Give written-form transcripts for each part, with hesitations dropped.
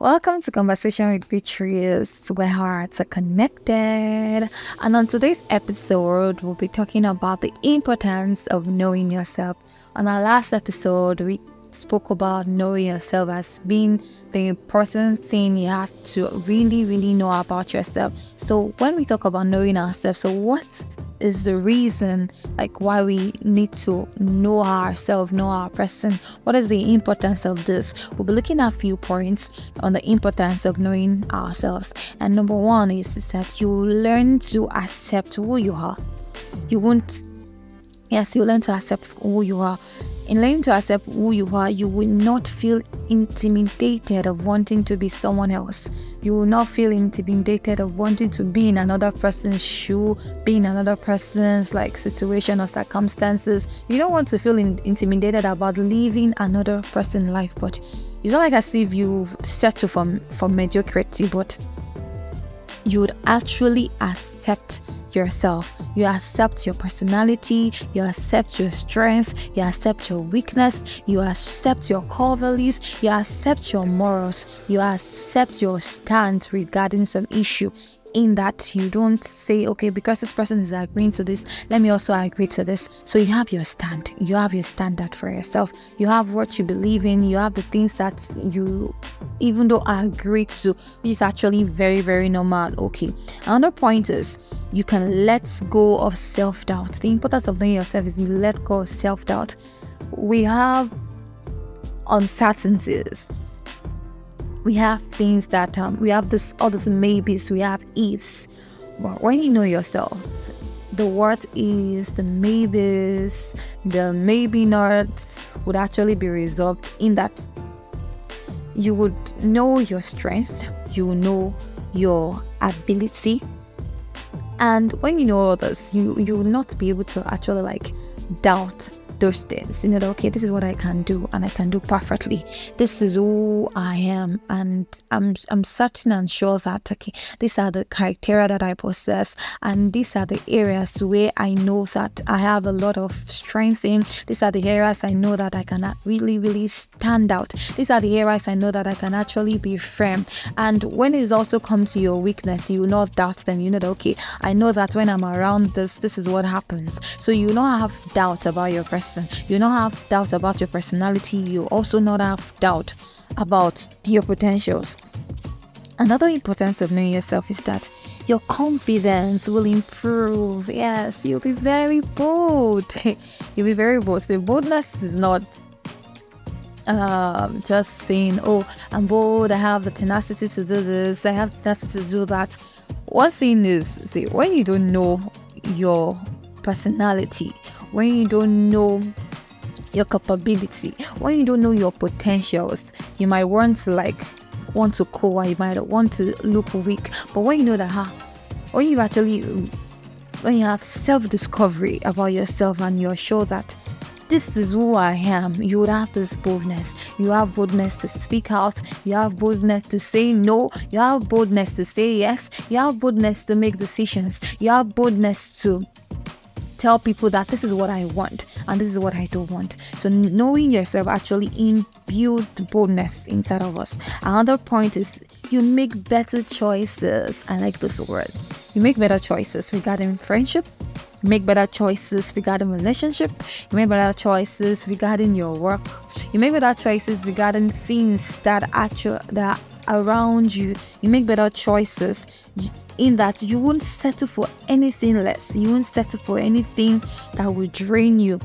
Welcome to Conversation with Beatrice, where hearts are connected. And on today's episode, we'll be talking about the importance of knowing yourself. On our last episode, we spoke about knowing yourself as being the important thing you have to really know about yourself. So when we talk about knowing ourselves, so what is the reason why we need to know ourselves, know our person? What is the importance of this? We'll be looking at a few points on the importance of knowing ourselves. And number one is that you learn to accept who you are. You learn to accept who you are. In learning to accept who you are, you will not feel intimidated of wanting to be someone else. You will not feel intimidated of wanting to be in another person's shoe, be in another person's situation or circumstances. You don't want to feel intimidated about living another person's life. But it's not like as if you settle for mediocrity, but you would actually accept yourself. You accept your personality, you accept your strengths, you accept your weakness, you accept your core values, you accept your morals, you accept your stance regarding some issue. In that you don't say, okay, because this person is agreeing to this, let me also agree to this. So you have your stand, you have your standard for yourself, you have what you believe in, you have the things that you even though I agree to, which is actually very normal. Okay, another point is you can let go of self-doubt. The importance of knowing yourself is you let go of self-doubt. We have uncertainties. We have things that we have all this maybes, we have ifs. But when you know yourself, the what is, the maybes, the maybe nots would actually be resolved in that you would know your strengths, you will know your ability, and when you know all this, you will not be able to actually doubt those things. You know that, okay, this is what I can do and I can do perfectly. This is who I am, and I'm certain and sure that, okay, these are the criteria that I possess, and these are the areas where I know that I have a lot of strength in. These are the areas I know that I can really stand out. These are the areas I know that I can actually be firm. And when it also comes to your weakness, you will not doubt them. You know that, okay, I know that when I'm around this is what happens. So you will not have doubt about your person. You not have doubt about your personality. You also not have doubt about your potentials. Another importance of knowing yourself is that your confidence will improve. Yes, you'll be very bold. You'll be very bold. The boldness is not just saying, oh, I'm bold, I have the tenacity to do this, I have the tenacity to do that. One thing is, see, when you don't know your personality, when you don't know your capability, when you don't know your potentials, you might want to cower, you might want to look weak. But when you know that when you have self-discovery about yourself and you're sure that this is who I am, you would have this boldness. You have boldness to speak out. You have boldness to say no. You have boldness to say yes. You have boldness to make decisions. You have boldness to tell people that this is what I want and this is what I don't want. So knowing yourself actually imbues boldness inside of us. Another point is you make better choices. I like this word. You make better choices regarding friendship. You make better choices regarding relationship. You make better choices regarding your work. You make better choices regarding things that are around you. You make better choices in that you won't settle for anything less. You won't settle for anything that will drain you.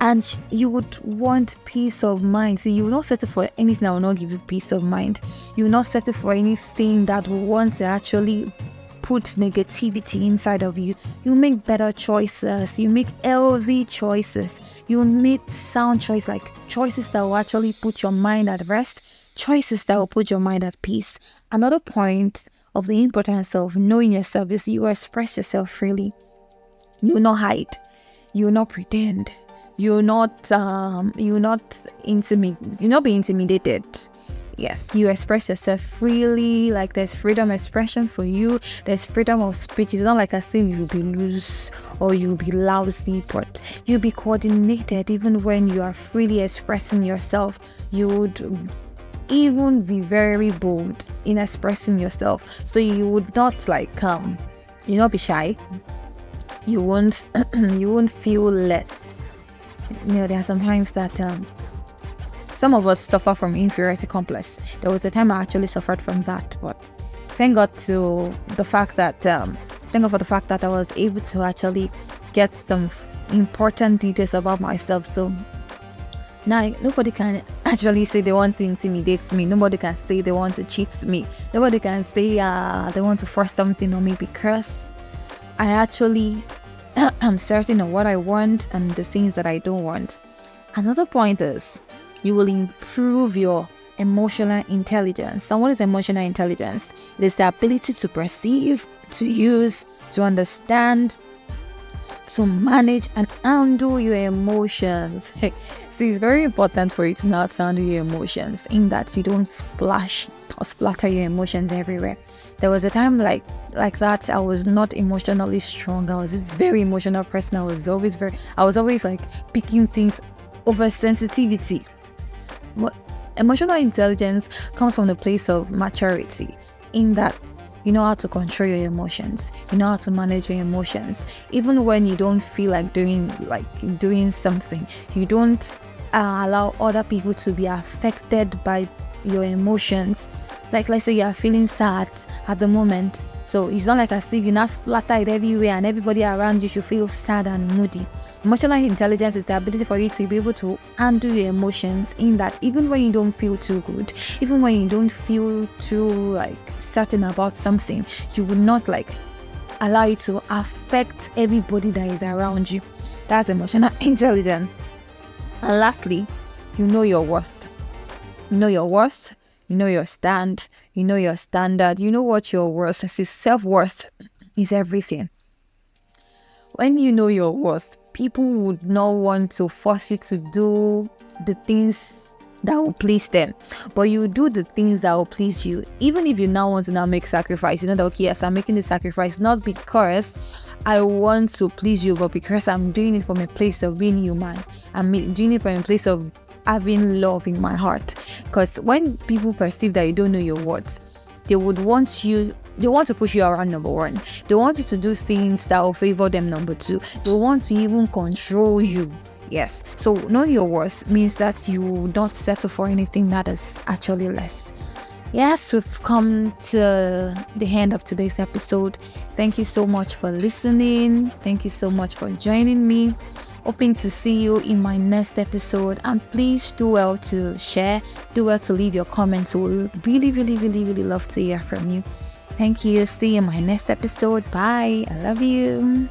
And you would want peace of mind. So you will not settle for anything that will not give you peace of mind. You will not settle for anything that will want to actually put negativity inside of you. You make better choices. You make healthy choices. You make sound choices, choices that will actually put your mind at rest. Choices that will put your mind at peace. Another point of the importance of knowing yourself is you express yourself freely. You will not hide. You will not pretend. You will not be intimidated. Yes, you express yourself freely. There's freedom of expression for you. There's freedom of speech. It's not like I say you'll be loose or you'll be lousy, but you'll be coordinated. Even when you are freely expressing yourself, you would even be very bold in expressing yourself. So you would not you not be shy. You won't you won't feel less. There are some times that some of us suffer from inferiority complex. There was a time I actually suffered from that, but thank God for the fact that I was able to actually get some important details about myself. So now nobody can actually say they want to intimidate me. Nobody can say they want to cheat me. Nobody can say they want to force something on me, because I actually am certain of what I want and the things that I don't want. Another point is you will improve your emotional intelligence. And what is emotional intelligence? It is the ability to perceive, to use, to understand, to manage and handle your emotions. See, it's very important for you to not handle your emotions, in that you don't splash or splatter your emotions everywhere. There was a time like that I was not emotionally strong. I was this very emotional person. I was always like picking things over sensitivity. But emotional intelligence comes from the place of maturity, in that you know how to control your emotions. You know how to manage your emotions. Even when you don't feel like doing something, you don't allow other people to be affected by your emotions. Like, let's say you are feeling sad at the moment. So it's not like as if you not splatter it everywhere and everybody around you should feel sad and moody. Emotional intelligence is the ability for you to be able to handle your emotions, in that even when you don't feel too good, even when you don't feel too certain about something, you will not allow it to affect everybody that is around you. That's emotional intelligence. And lastly, you know your worth. You know your worth. You know your stand. You know your standard. You know what your worth is. Self-worth is everything. When you know your worth, people would not want to force you to do the things that will please them, but you do the things that will please you. Even if you now want to make sacrifice, you know that, okay, yes, I'm making the sacrifice not because I want to please you, but because I'm doing it from a place of being human. I'm doing it from a place of having love in my heart. Because when people perceive that you don't know your words, they want to push you around, number one. They want you to do things that will favor them, number two. They want to even control you. Yes. So knowing your worth means that you will not settle for anything that is actually less. Yes, we've come to the end of today's episode. Thank you so much for listening. Thank you so much for joining me. Hoping to see you in my next episode, and please do well to share, do well to leave your comments. We'll really love to hear from you. Thank you. See you in my next episode. Bye. I love you.